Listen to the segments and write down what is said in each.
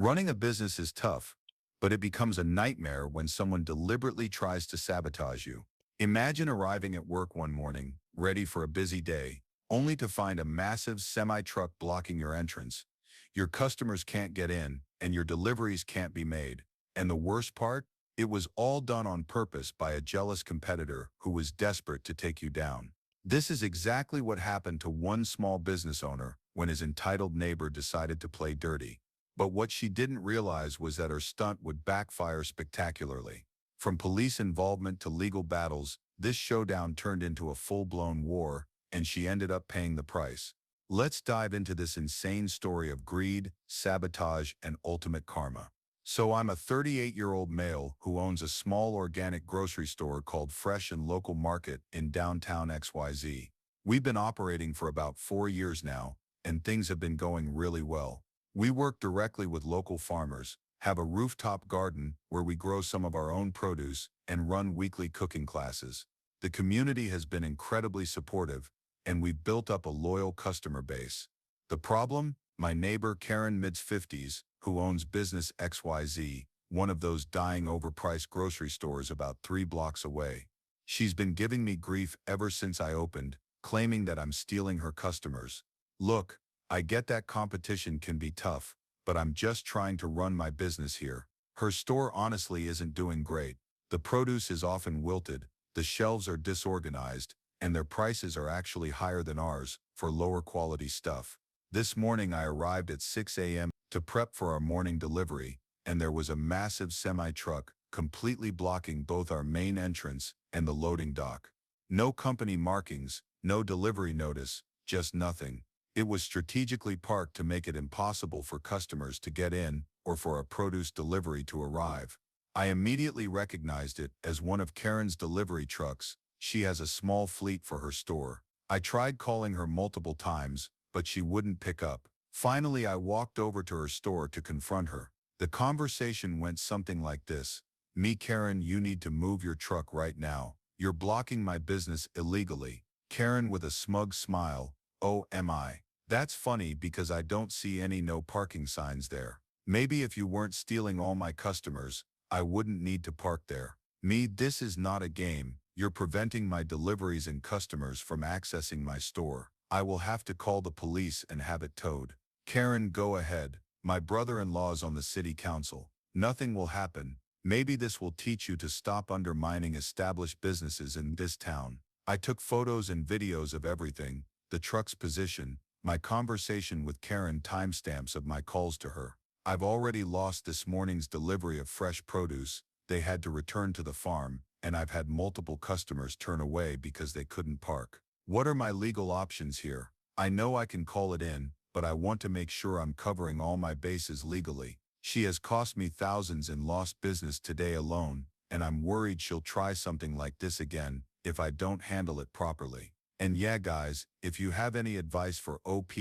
Running a business is tough, but it becomes a nightmare when someone deliberately tries to sabotage you. Imagine arriving at work one morning, ready for a busy day, only to find a massive semi-truck blocking your entrance. Your customers can't get in, and your deliveries can't be made. And the worst part? It was all done on purpose by a jealous competitor who was desperate to take you down. This is exactly what happened to one small business owner when his entitled neighbor decided to play dirty. But what she didn't realize was that her stunt would backfire spectacularly. From police involvement to legal battles, this showdown turned into a full-blown war, and she ended up paying the price. Let's dive into this insane story of greed, sabotage, and ultimate karma. So I'm a 38-year-old male who owns a small organic grocery store called Fresh and Local Market in downtown XYZ. We've been operating for about 4 years now, and things have been going really well. We work directly with local farmers, have a rooftop garden where we grow some of our own produce, and run weekly cooking classes. The community has been incredibly supportive, and we've built up a loyal customer base. The problem? My neighbor Karen, mid-50s, who owns Business XYZ, one of those dying overpriced grocery stores about 3 blocks away. She's been giving me grief ever since I opened, claiming that I'm stealing her customers. Look, I get that competition can be tough, but I'm just trying to run my business here. Her store honestly isn't doing great. The produce is often wilted, the shelves are disorganized, and their prices are actually higher than ours for lower quality stuff. This morning I arrived at 6 a.m. to prep for our morning delivery, and there was a massive semi-truck completely blocking both our main entrance and the loading dock. No company markings, no delivery notice, just nothing. It was strategically parked to make it impossible for customers to get in or for a produce delivery to arrive. I immediately recognized it as one of Karen's delivery trucks. She has a small fleet for her store. I tried calling her multiple times, but she wouldn't pick up. Finally, I walked over to her store to confront her. The conversation went something like this. "Me, Karen, you need to move your truck right now. You're blocking my business illegally." Karen with a smug smile. "Oh, am I? That's funny because I don't see any no parking signs there. Maybe if you weren't stealing all my customers, I wouldn't need to park there." "Me, this is not a game. You're preventing my deliveries and customers from accessing my store. I will have to call the police and have it towed." "Karen, go ahead. My brother-in-law's on the city council. Nothing will happen. Maybe this will teach you to stop undermining established businesses in this town." I took photos and videos of everything, the truck's position, my conversation with Karen, timestamps of my calls to her. I've already lost this morning's delivery of fresh produce. They had to return to the farm, and I've had multiple customers turn away because they couldn't park. What are my legal options here? I know I can call it in, but I want to make sure I'm covering all my bases legally. She has cost me thousands in lost business today alone, and I'm worried she'll try something like this again if I don't handle it properly. And yeah, guys, if you have any advice for OP,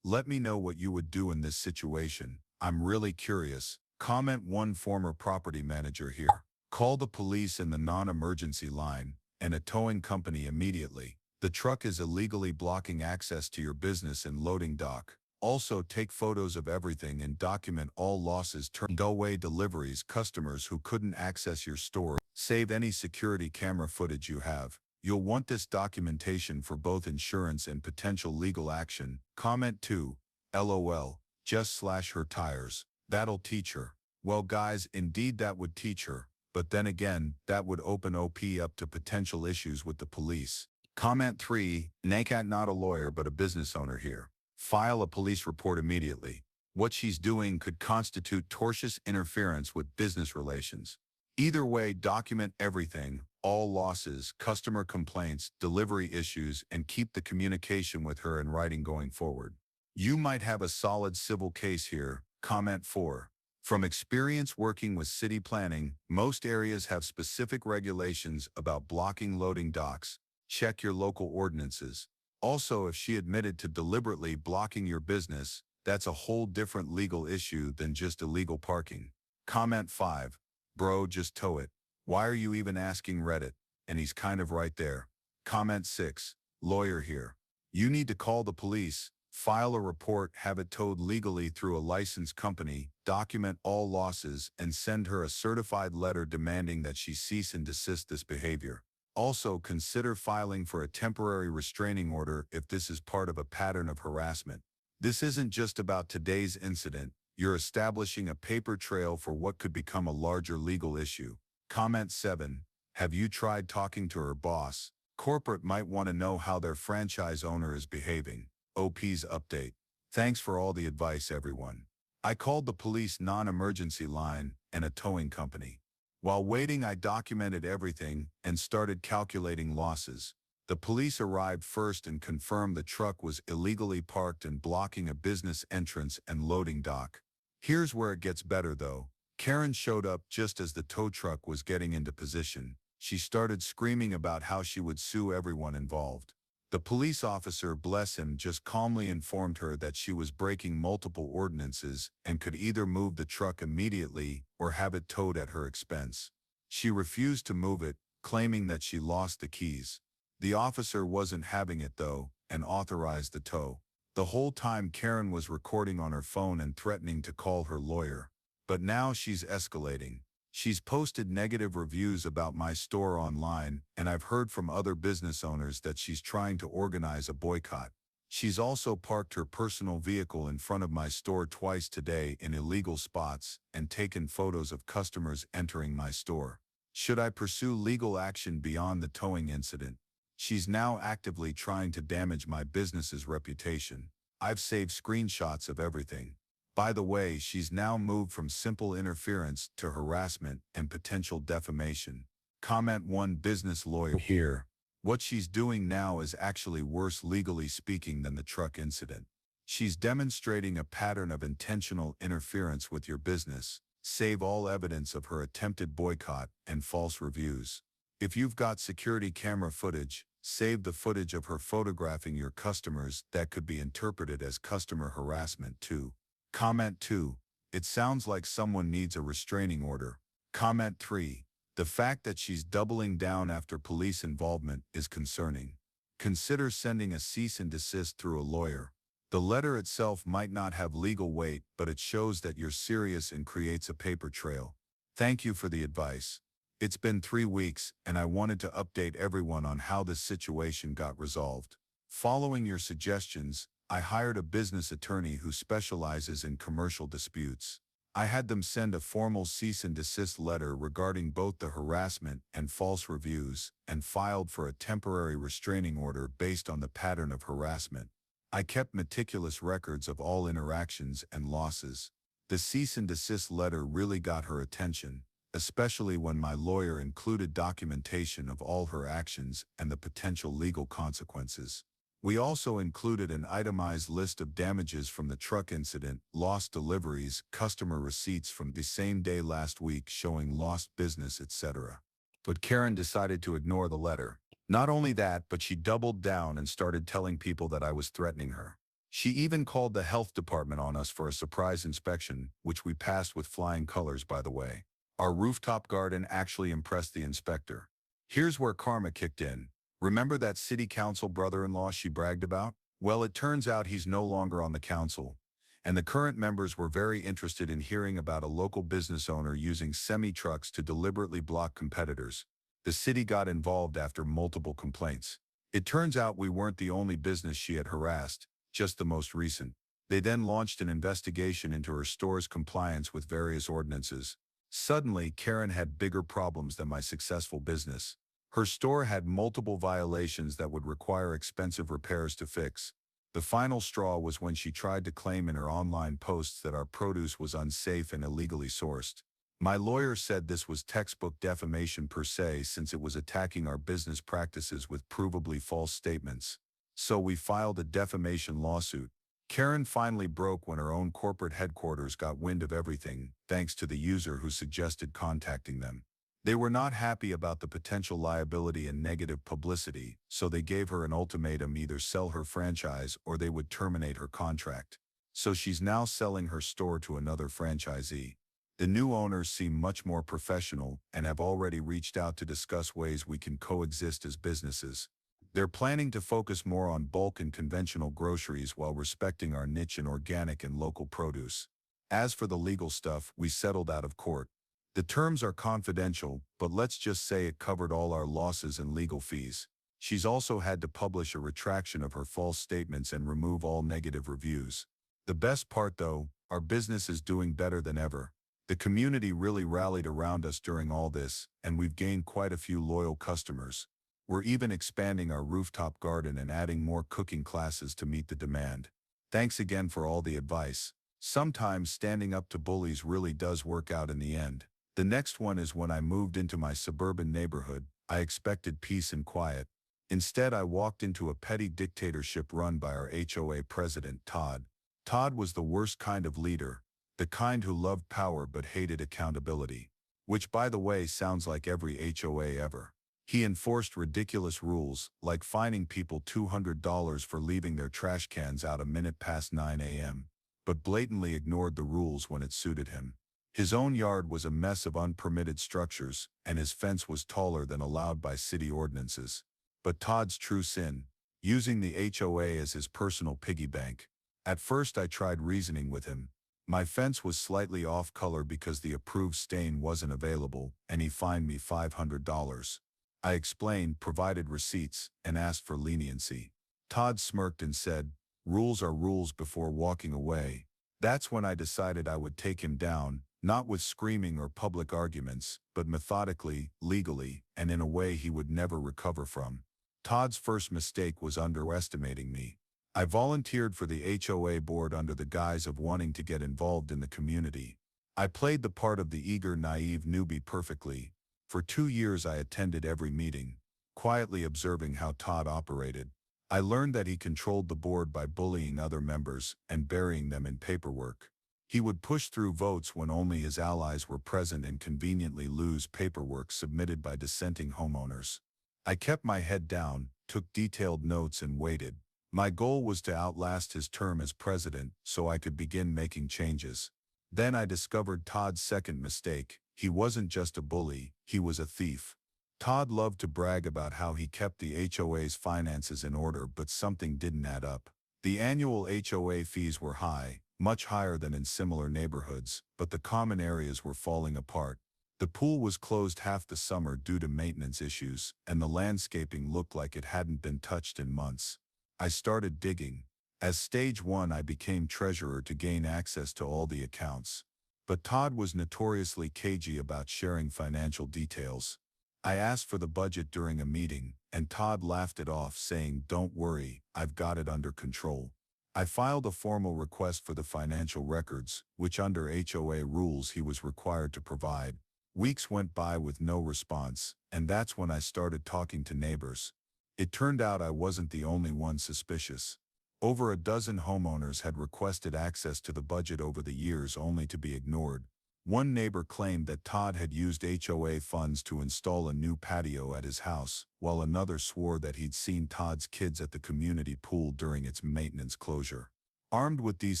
let me know what you would do in this situation. I'm really curious. Comment one former property manager here. Call the police and the non-emergency line and a towing company immediately. The truck is illegally blocking access to your business and loading dock. Also, take photos of everything and document all losses, turn away deliveries, customers who couldn't access your store. Save any security camera footage you have. You'll want this documentation for both insurance and potential legal action. Comment 2. LOL. Just slash her tires. That'll teach her. Well, guys, indeed that would teach her. But then again, that would open OP up to potential issues with the police. Comment 3. Nakat, not a lawyer but a business owner here. File a police report immediately. What she's doing could constitute tortious interference with business relations. Either way, document everything, all losses, customer complaints, delivery issues, and keep the communication with her in writing going forward. You might have a solid civil case here. Comment 4. From experience working with city planning, most areas have specific regulations about blocking loading docks. Check your local ordinances. Also, if she admitted to deliberately blocking your business, that's a whole different legal issue than just illegal parking. Comment 5. Bro, just tow it. Why are you even asking Reddit? And he's kind of right there. Comment 6. Lawyer here. You need to call the police. File a report, have it towed legally through a licensed company, document all losses, and send her a certified letter demanding that she cease and desist this behavior. Also, consider filing for a temporary restraining order if this is part of a pattern of harassment. This isn't just about today's incident. You're establishing a paper trail for what could become a larger legal issue. Comment 7. Have you tried talking to her boss? Corporate might want to know how their franchise owner is behaving. OP's update. Thanks for all the advice, everyone. I called the police non-emergency line and a towing company. While waiting, I documented everything and started calculating losses. The police arrived first and confirmed the truck was illegally parked and blocking a business entrance and loading dock. Here's where it gets better though. Karen showed up just as the tow truck was getting into position. She started screaming about how she would sue everyone involved. The police officer, bless him, just calmly informed her that she was breaking multiple ordinances and could either move the truck immediately or have it towed at her expense. She refused to move it, claiming that she lost the keys. The officer wasn't having it though, and authorized the tow. The whole time Karen was recording on her phone and threatening to call her lawyer. But now she's escalating. She's posted negative reviews about my store online, and I've heard from other business owners that she's trying to organize a boycott. She's also parked her personal vehicle in front of my store twice today in illegal spots and taken photos of customers entering my store. Should I pursue legal action beyond the towing incident? She's now actively trying to damage my business's reputation. I've saved screenshots of everything. By the way, she's now moved from simple interference to harassment and potential defamation. Comment 1. Business lawyer here. What she's doing now is actually worse legally speaking than the truck incident. She's demonstrating a pattern of intentional interference with your business. Save all evidence of her attempted boycott and false reviews. If you've got security camera footage, save the footage of her photographing your customers that could be interpreted as customer harassment too. Comment 2. It sounds like someone needs a restraining order. Comment 3. The fact that she's doubling down after police involvement is concerning. Consider sending a cease and desist through a lawyer. The letter itself might not have legal weight, but it shows that you're serious and creates a paper trail. Thank you for the advice. It's been 3 weeks, and I wanted to update everyone on how this situation got resolved. Following your suggestions, I hired a business attorney who specializes in commercial disputes. I had them send a formal cease and desist letter regarding both the harassment and false reviews, and filed for a temporary restraining order based on the pattern of harassment. I kept meticulous records of all interactions and losses. The cease and desist letter really got her attention, especially when my lawyer included documentation of all her actions and the potential legal consequences. We also included an itemized list of damages from the truck incident, lost deliveries, customer receipts from the same day last week showing lost business, etc. But Karen decided to ignore the letter. Not only that, but she doubled down and started telling people that I was threatening her. She even called the health department on us for a surprise inspection, which we passed with flying colors, by the way. Our rooftop garden actually impressed the inspector. Here's where karma kicked in. Remember that city council brother-in-law she bragged about? Well, it turns out he's no longer on the council, and the current members were very interested in hearing about a local business owner using semi-trucks to deliberately block competitors. The city got involved after multiple complaints. It turns out we weren't the only business she had harassed, just the most recent. They then launched an investigation into her store's compliance with various ordinances. Suddenly, Karen had bigger problems than my successful business. Her store had multiple violations that would require expensive repairs to fix. The final straw was when she tried to claim in her online posts that our produce was unsafe and illegally sourced. My lawyer said this was textbook defamation per se, since it was attacking our business practices with provably false statements. So we filed a defamation lawsuit. Karen finally broke when her own corporate headquarters got wind of everything, thanks to the user who suggested contacting them. They were not happy about the potential liability and negative publicity, so they gave her an ultimatum: either sell her franchise or they would terminate her contract. So she's now selling her store to another franchisee. The new owners seem much more professional and have already reached out to discuss ways we can coexist as businesses. They're planning to focus more on bulk and conventional groceries while respecting our niche in organic and local produce. As for the legal stuff, we settled out of court. The terms are confidential, but let's just say it covered all our losses and legal fees. She's also had to publish a retraction of her false statements and remove all negative reviews. The best part though, our business is doing better than ever. The community really rallied around us during all this, and we've gained quite a few loyal customers. We're even expanding our rooftop garden and adding more cooking classes to meet the demand. Thanks again for all the advice. Sometimes standing up to bullies really does work out in the end. The next one is when I moved into my suburban neighborhood. I expected peace and quiet. Instead, I walked into a petty dictatorship run by our HOA president, Todd. Todd was the worst kind of leader, the kind who loved power but hated accountability. Which, by the way, sounds like every HOA ever. He enforced ridiculous rules, like fining people $200 for leaving their trash cans out a minute past 9 a.m., but blatantly ignored the rules when it suited him. His own yard was a mess of unpermitted structures, and his fence was taller than allowed by city ordinances. But Todd's true sin, using the HOA as his personal piggy bank. At first I tried reasoning with him. My fence was slightly off color because the approved stain wasn't available, and he fined me $500. I explained, provided receipts, and asked for leniency. Todd smirked and said, "Rules are rules," before walking away. That's when I decided I would take him down, not with screaming or public arguments, but methodically, legally, and in a way he would never recover from. Todd's first mistake was underestimating me. I volunteered for the HOA board under the guise of wanting to get involved in the community. I played the part of the eager, naive newbie perfectly. For 2 years I attended every meeting, quietly observing how Todd operated. I learned that he controlled the board by bullying other members and burying them in paperwork. He would push through votes when only his allies were present and conveniently lose paperwork submitted by dissenting homeowners. I kept my head down, took detailed notes and waited. My goal was to outlast his term as president so I could begin making changes. Then I discovered Todd's second mistake. He wasn't just a bully, he was a thief. Todd loved to brag about how he kept the HOA's finances in order, but something didn't add up. The annual HOA fees were high, much higher than in similar neighborhoods, but the common areas were falling apart. The pool was closed half the summer due to maintenance issues, and the landscaping looked like it hadn't been touched in months. I started digging. As stage 1, I became treasurer to gain access to all the accounts. But Todd was notoriously cagey about sharing financial details. I asked for the budget during a meeting, and Todd laughed it off, saying, "Don't worry, I've got it under control." I filed a formal request for the financial records, which under HOA rules he was required to provide. Weeks went by with no response, and that's when I started talking to neighbors. It turned out I wasn't the only one suspicious. Over a dozen homeowners had requested access to the budget over the years only to be ignored. One neighbor claimed that Todd had used HOA funds to install a new patio at his house, while another swore that he'd seen Todd's kids at the community pool during its maintenance closure. Armed with these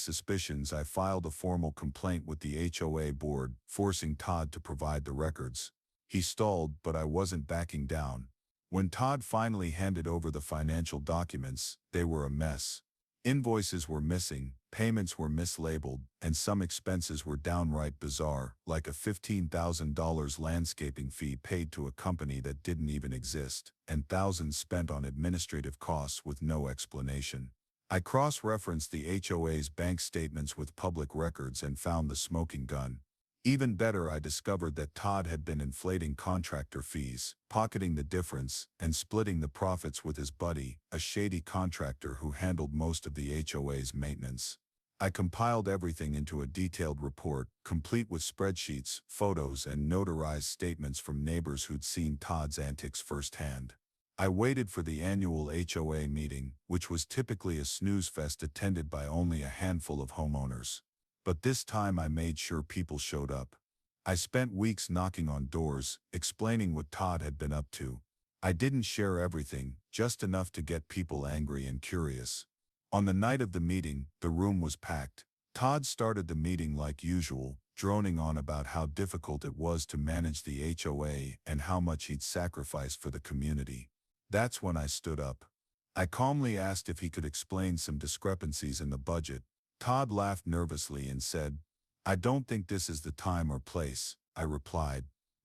suspicions, I filed a formal complaint with the HOA board, forcing Todd to provide the records. He stalled, but I wasn't backing down. When Todd finally handed over the financial documents, they were a mess. Invoices were missing, payments were mislabeled, and some expenses were downright bizarre, like a $15,000 landscaping fee paid to a company that didn't even exist, and thousands spent on administrative costs with no explanation. I cross-referenced the HOA's bank statements with public records and found the smoking gun. Even better, I discovered that Todd had been inflating contractor fees, pocketing the difference, and splitting the profits with his buddy, a shady contractor who handled most of the HOA's maintenance. I compiled everything into a detailed report, complete with spreadsheets, photos, and notarized statements from neighbors who'd seen Todd's antics firsthand. I waited for the annual HOA meeting, which was typically a snooze fest attended by only a handful of homeowners. But this time I made sure people showed up. I spent weeks knocking on doors, explaining what Todd had been up to. I didn't share everything, just enough to get people angry and curious. On the night of the meeting, the room was packed. Todd started the meeting like usual, droning on about how difficult it was to manage the HOA and how much he'd sacrificed for the community. That's when I stood up. I calmly asked if he could explain some discrepancies in the budget. Todd laughed nervously and said, "I don't think this is the time or place," I replied.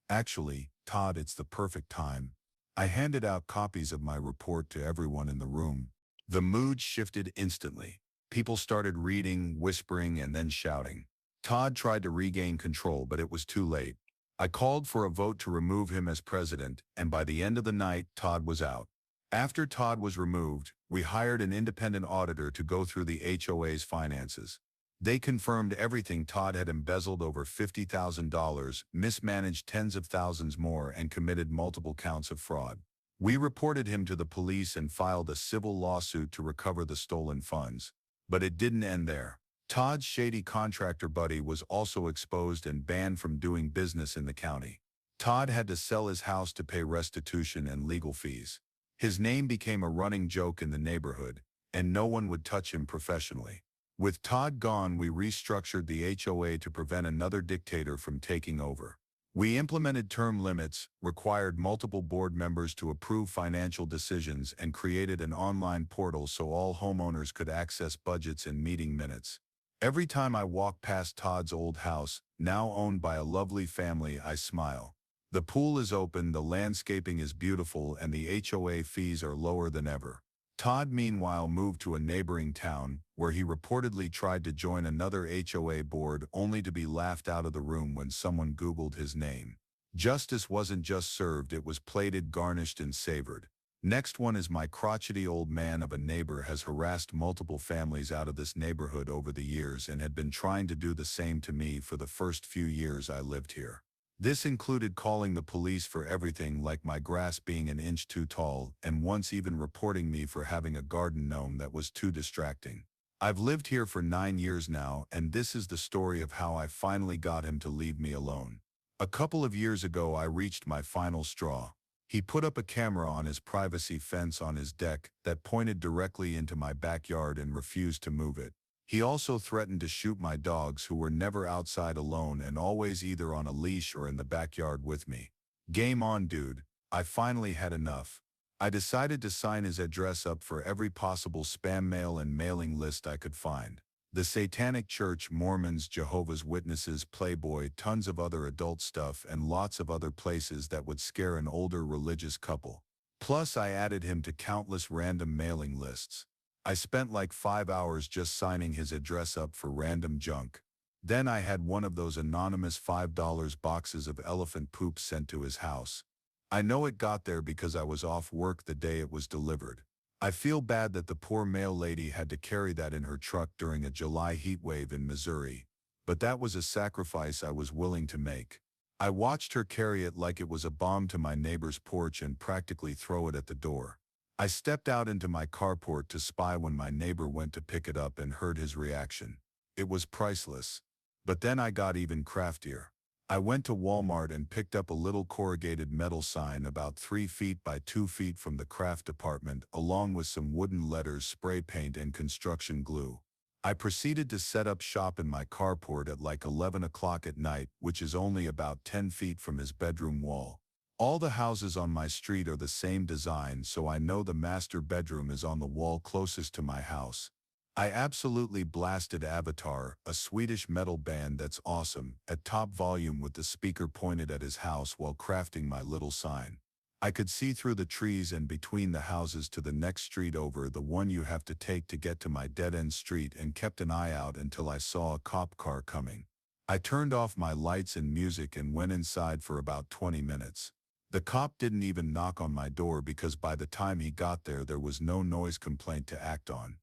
"Actually, Todd, it's the perfect time." I handed out copies of my report to everyone in the room. The mood shifted instantly. People started reading, whispering, and then shouting. Todd tried to regain control, but it was too late. I called for a vote to remove him as president, and by the end of the night, Todd was out. After Todd was removed, we hired an independent auditor to go through the HOA's finances. They confirmed everything. Todd had embezzled over $50,000, mismanaged tens of thousands more, and committed multiple counts of fraud. We reported him to the police and filed a civil lawsuit to recover the stolen funds. But it didn't end there. Todd's shady contractor buddy was also exposed and banned from doing business in the county. Todd had to sell his house to pay restitution and legal fees. His name became a running joke in the neighborhood, and no one would touch him professionally. With Todd gone, we restructured the HOA to prevent another dictator from taking over. We implemented term limits, required multiple board members to approve financial decisions, and created an online portal so all homeowners could access budgets and meeting minutes. Every time I walk past Todd's old house, now owned by a lovely family, I smile. The pool is open, the landscaping is beautiful, and the HOA fees are lower than ever. Todd, meanwhile, moved to a neighboring town, where he reportedly tried to join another HOA board only to be laughed out of the room when someone Googled his name. Justice wasn't just served, it was plated, garnished, and savored. Next one is my crotchety old man of a neighbor has harassed multiple families out of this neighborhood over the years and had been trying to do the same to me for the first few years I lived here. This included calling the police for everything like my grass being an inch too tall, and once even reporting me for having a garden gnome that was too distracting. I've lived here for 9 years now, and this is the story of how I finally got him to leave me alone. A couple of years ago, I reached my final straw. He put up a camera on his privacy fence on his deck that pointed directly into my backyard and refused to move it. He also threatened to shoot my dogs, who were never outside alone and always either on a leash or in the backyard with me. Game on, dude. I finally had enough. I decided to sign his address up for every possible spam mail and mailing list I could find. The Satanic Church, Mormons, Jehovah's Witnesses, Playboy, tons of other adult stuff, and lots of other places that would scare an older religious couple. Plus, I added him to countless random mailing lists. I spent like 5 hours just signing his address up for random junk. Then I had one of those anonymous $5 boxes of elephant poop sent to his house. I know it got there because I was off work the day it was delivered. I feel bad that the poor mail lady had to carry that in her truck during a July heat wave in Missouri, but that was a sacrifice I was willing to make. I watched her carry it like it was a bomb to my neighbor's porch and practically throw it at the door. I stepped out into my carport to spy when my neighbor went to pick it up and heard his reaction. It was priceless. But then I got even craftier. I went to Walmart and picked up a little corrugated metal sign about 3 feet by 2 feet from the craft department, along with some wooden letters, spray paint, and construction glue. I proceeded to set up shop in my carport at like 11 o'clock at night, which is only about 10 feet from his bedroom wall. All the houses on my street are the same design, so I know the master bedroom is on the wall closest to my house. I absolutely blasted Avatar, a Swedish metal band that's awesome, at top volume with the speaker pointed at his house while crafting my little sign. I could see through the trees and between the houses to the next street over, the one you have to take to get to my dead-end street, and kept an eye out until I saw a cop car coming. I turned off my lights and music and went inside for about 20 minutes. The cop didn't even knock on my door because by the time he got there, there was no noise complaint to act on.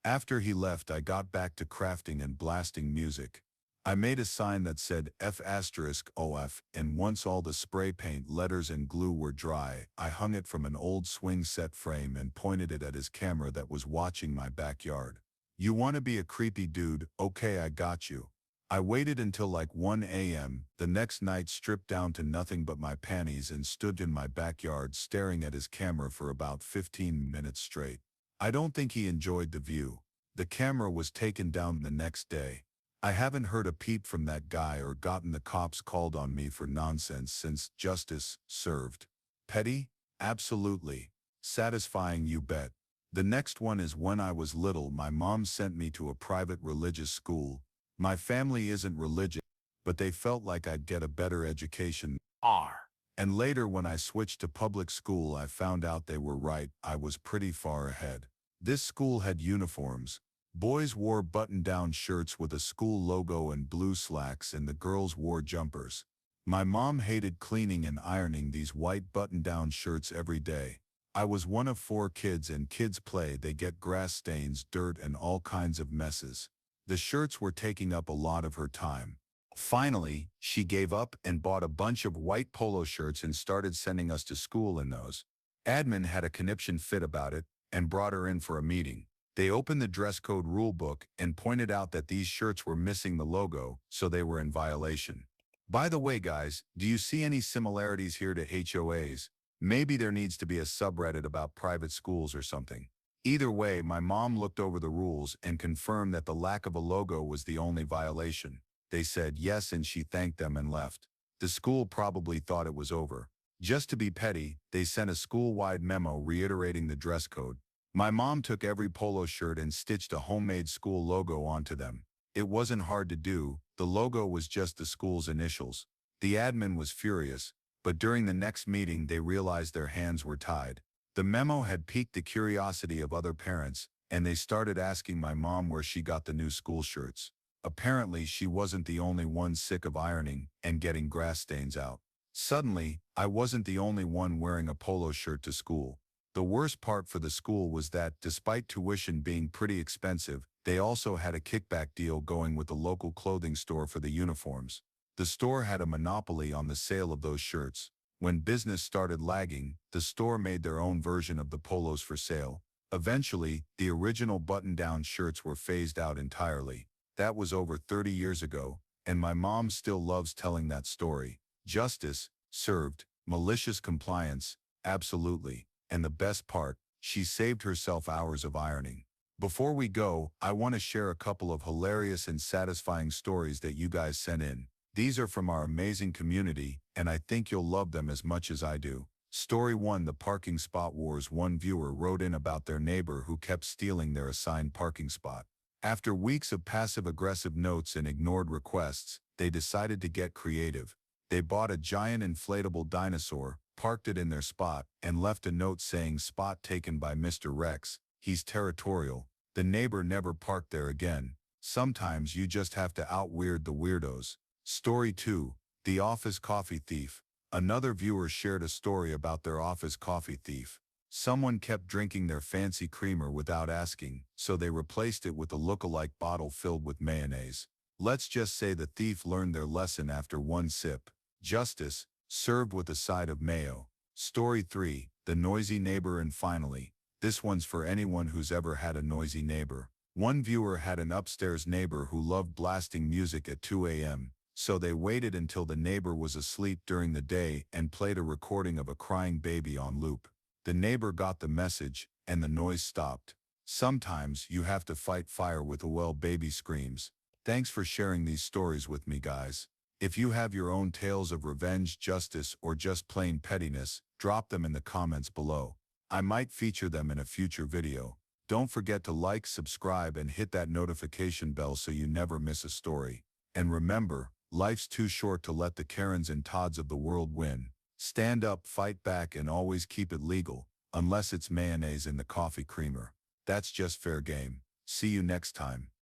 After he left, I got back to crafting and blasting music. I made a sign that said F*OF, and once all the spray paint, letters, and glue were dry, I hung it from an old swing set frame and pointed it at his camera that was watching my backyard. "You want to be a creepy dude? Okay, I got you." I waited until like 1 a.m. the next night, stripped down to nothing but my panties, and stood in my backyard staring at his camera for about 15 minutes straight. I don't think he enjoyed the view. The camera was taken down the next day. I haven't heard a peep from that guy or gotten the cops called on me for nonsense since justice served. Petty? Absolutely. Satisfying, you bet. The next one is when I was little, my mom sent me to a private religious school. My family isn't religious, but they felt like I'd get a better education. And later when I switched to public school, I found out they were right. I was pretty far ahead. This school had uniforms. Boys wore button-down shirts with a school logo and blue slacks, and the girls wore jumpers. My mom hated cleaning and ironing these white button-down shirts every day. I was one of 4 kids, and kids play, they get grass stains, dirt, and all kinds of messes. The shirts were taking up a lot of her time. Finally, she gave up and bought a bunch of white polo shirts and started sending us to school in those. Admin had a conniption fit about it and brought her in for a meeting. They opened the dress code rule book and pointed out that these shirts were missing the logo, so they were in violation. By the way, guys, do you see any similarities here to HOAs? Maybe there needs to be a subreddit about private schools or something. Either way, my mom looked over the rules and confirmed that the lack of a logo was the only violation. They said yes, and she thanked them and left. The school probably thought it was over. Just to be petty, they sent a school-wide memo reiterating the dress code. My mom took every polo shirt and stitched a homemade school logo onto them. It wasn't hard to do. The logo was just the school's initials. The admin was furious, but during the next meeting they realized their hands were tied. The memo had piqued the curiosity of other parents, and they started asking my mom where she got the new school shirts. Apparently, she wasn't the only one sick of ironing and getting grass stains out. Suddenly, I wasn't the only one wearing a polo shirt to school. The worst part for the school was that, despite tuition being pretty expensive, they also had a kickback deal going with the local clothing store for the uniforms. The store had a monopoly on the sale of those shirts. When business started lagging, the store made their own version of the polos for sale. Eventually, the original button-down shirts were phased out entirely. That was over 30 years ago, and my mom still loves telling that story. Justice served, malicious compliance, absolutely. And the best part, she saved herself hours of ironing. Before we go, I want to share a couple of hilarious and satisfying stories that you guys sent in. These are from our amazing community, and I think you'll love them as much as I do. Story 1: The Parking Spot Wars. One viewer wrote in about their neighbor who kept stealing their assigned parking spot. After weeks of passive-aggressive notes and ignored requests, they decided to get creative. They bought a giant inflatable dinosaur, parked it in their spot, and left a note saying, "Spot taken by Mr. Rex. He's territorial." The neighbor never parked there again. Sometimes you just have to out-weird the weirdos. Story 2: The Office Coffee Thief. Another viewer shared a story about their office coffee thief. Someone kept drinking their fancy creamer without asking, so they replaced it with a look-alike bottle filled with mayonnaise. Let's just say the thief learned their lesson after one sip. Justice served with a side of mayo. Story 3: The Noisy Neighbor. And finally, this one's for anyone who's ever had a noisy neighbor. One viewer had an upstairs neighbor who loved blasting music at 2 a.m., so they waited until the neighbor was asleep during the day and played a recording of a crying baby on loop. The neighbor got the message, and the noise stopped. Sometimes you have to fight fire with baby screams. Thanks for sharing these stories with me, guys. If you have your own tales of revenge, justice, or just plain pettiness, drop them in the comments below. I might feature them in a future video. Don't forget to like, subscribe, and hit that notification bell so you never miss a story. And remember, life's too short to let the Karens and Todds of the world win. Stand up, fight back, and always keep it legal, unless it's mayonnaise in the coffee creamer. That's just fair game. See you next time.